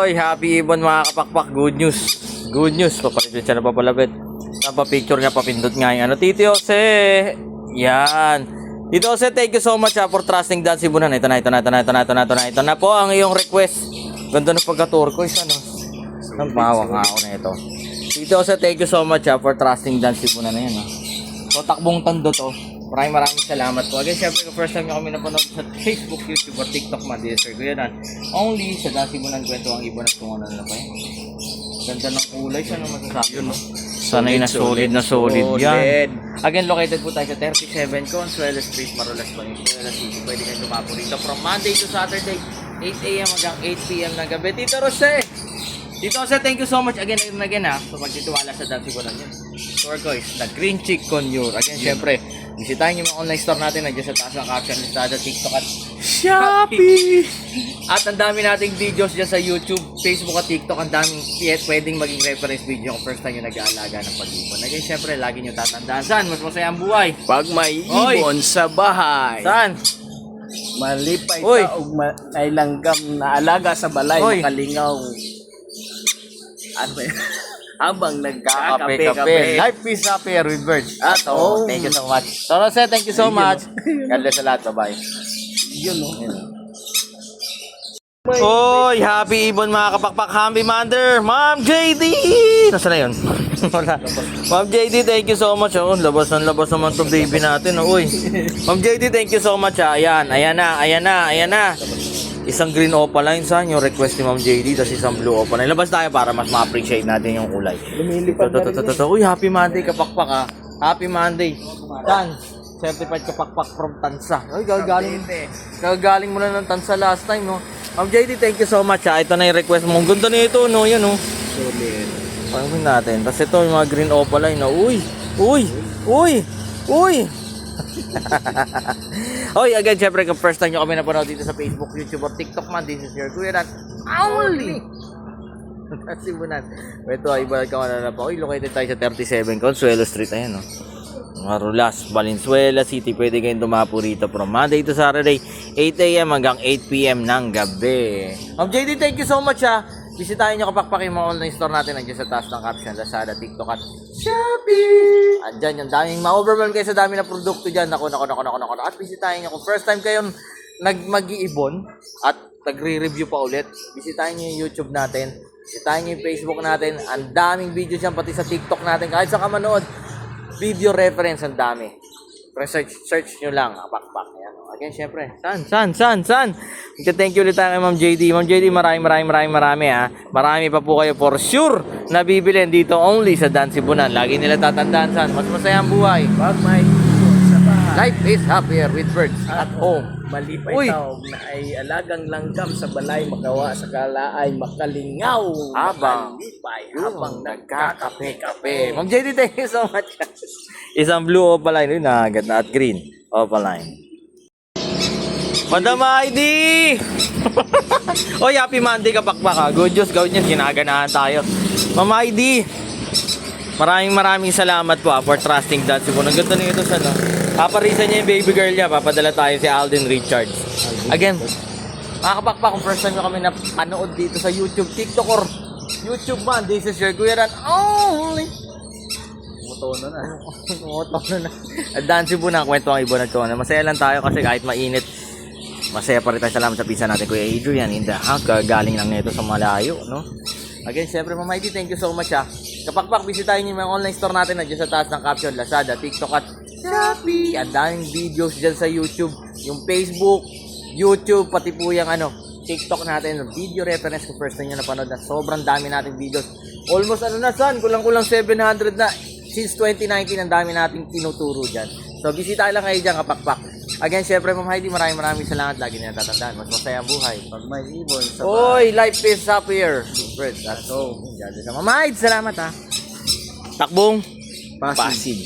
Oy, happy ibon mga kapakpak. Good news. Good news. Papalit siya na papalapit. Picture nga, papindot nga yung ano. Tito Jose. Yan. Tito Jose, thank you so much for trusting Dan Sibunan. Ito na po ang iyong request. Ganda ng pagka-turquoise, ano. Ang pawak nga ako na ito. Tito Jose, thank you so much for trusting Dan Sibunan na yan. So, takbong tando to. Maraming salamat po. Again, syempre, first time nyo kami napanood sa Facebook, YouTube, or TikTok, Sir Kuya Dan. Only sa Dan Sibunan kwento ang ibon at kung ano na pa yan. Ganda ng kulay. Siya naman masasabi yun, no? Sanay na solid yan. Again, located po tayo sa 37 Consuelo Street, Marolas, Valenzuela City. Pwede kayo tumapo rito from Monday to Saturday, 8 a.m. hanggang 8 p.m. ng gabi. Tito Jose! Tito Jose, thank you so much again and again ha. So, pagtitiwala sa Dan Sibunan yun. Turquoise, the Green Chick Conure. Again, syempre, bisitahin nyo yung online store natin. Nandiyan sa taas ng caption, Lazada, TikTok at Shopee. At ang dami nating videos dyan sa YouTube, Facebook at TikTok. Ang daming pwedeng maging reference video kung first time nyo nag-aalaga ng pag-ibon. Again, syempre, lagi nyo tatandaan. Saan? Mas masaya ang buhay. Pag may ibon sa bahay. Saan? Malipay Oy. ka o ay langgam na alaga sa balay. Oy. Makalingaw. Ano ba yun? Habang Kape. nagkakape-kape. Life is happier with birds. At So, thank you so much. So, Jose, thank you so much. God bless sa lahat. Bye-bye. Yun o. Hoy, happy ibon mga kapakpak, happy mother, Ma'am JD! Nasaan na yun? Wala. Ma'am JD, thank you so much. Oh, labas naman itong baby natin. Oh, uy. Ma'am JD, thank you so much. Ayan na. Isang green opaline, saan yung request ni Ma'am JD, tapos isang blue opaline. Labas tayo para mas ma-appreciate natin yung kulay. Lumilipad na rin. Uy, happy Monday kapakpak ha. Happy Monday. Dan, certified kapakpak from Tansa. Uy, gagaling mo na ng Tansa last time, no? Ma'am JD, thank you so much ha. Ito na yung request mo. Ang ganda nito, no? Yan, no? Solid. Pangin natin. Tapos ito yung mga green opaline, no? Uy! Hoy, again, syempre, kung first time nyo kami napanood dito sa Facebook, YouTube, or TikTok man, this is your Kuya Dan. Only! Dan Sibunan. Ito ay ibalik ka na pa. Uy, located tayo sa 37 Consuelo Street. Ayan, no? Marolas, Valenzuela City. Pwede kayong tumapo rito from Monday to Saturday, 8 a.m. hanggang 8 p.m. ng gabi. Ma'am JD, thank you so much ha. Bisitahin nyo kapakpak yung mga online store natin. Nandiyan sa taas ng caption, Lazada, TikTok at Shopee. Andyan yung daming ma-overwhelm kayo sa dami na produkto dyan. Naku. At bisitahin nyo kung first time kayong mag-iibon at nagre-review pa ulit. Bisitahin nyo yung YouTube natin. Bisitahin nyo yung Facebook natin. Ang daming video dyan, pati sa TikTok natin. Kahit sa kamanood, video reference, ang dami. Search nyo lang, pakpak. Ayan. Again, syempre, saan? Thank you ulit tayo kay Ma'am JD. Ma'am JD, marami ha. Marami pa po kayo for sure na bibilin dito only sa Dan Sibunan. Lagi nila tatandaan saan. Mas masaya ang buhay. Pag may ibon sa bahay. Life is happier with birds at home. Malipay taog na ay alagang langgam sa balay. Makawa sa kala ay makalingaw. Malipay habang nagkakape-kape. Ma'am JD, thank you so much. Isang blue opaline. Yun na, agad na at green opaline. Madam ID! Oy, happy Monday kapakpak ha. Good news, ginaganahan tayo. Ma'am ID, maraming salamat po for trusting Dan Sibunan. Ang ganda nito sa no. Paparisan niya yung baby girl niya. Papadala tayo si Alden Richards. Again, mga kapakpak, kung first time nyo kami napanood dito sa YouTube, TikTok or YouTube man, this is your Kuya Dan only. Umutono na. Dan Sibunan, kwento ang ibon at kung masaya lang tayo kasi kahit mainit, masaya pa rin tayo. Salamat sa pizza natin, Kuya Adrian, in the house. Galing lang nito sa malayo, no? Again, syempre, Ma'am ID, thank you so much ha. Kapakpak, bisitahin niyo yung online store natin. Nandiyan sa taas ng caption, Lazada, TikTok at Shopee. Ang daming videos dyan sa YouTube. Yung Facebook, YouTube, pati po yung TikTok natin. Video reference kung first time nyo napanood na. Sobrang dami nating videos. Almost kulang-kulang 700 na. Since 2019, ang dami nating tinuturo dyan. So, bisita lang kayo dyan, kapakpak. Again, syempre, Ma'am Heidi, maraming salamat. Lagi nila tatandaan. Mas masaya ang buhay. Pag may ibon sa Oy, life is happier. Birds at home. Ma'am Heidi, salamat ha. Takbong Pasig.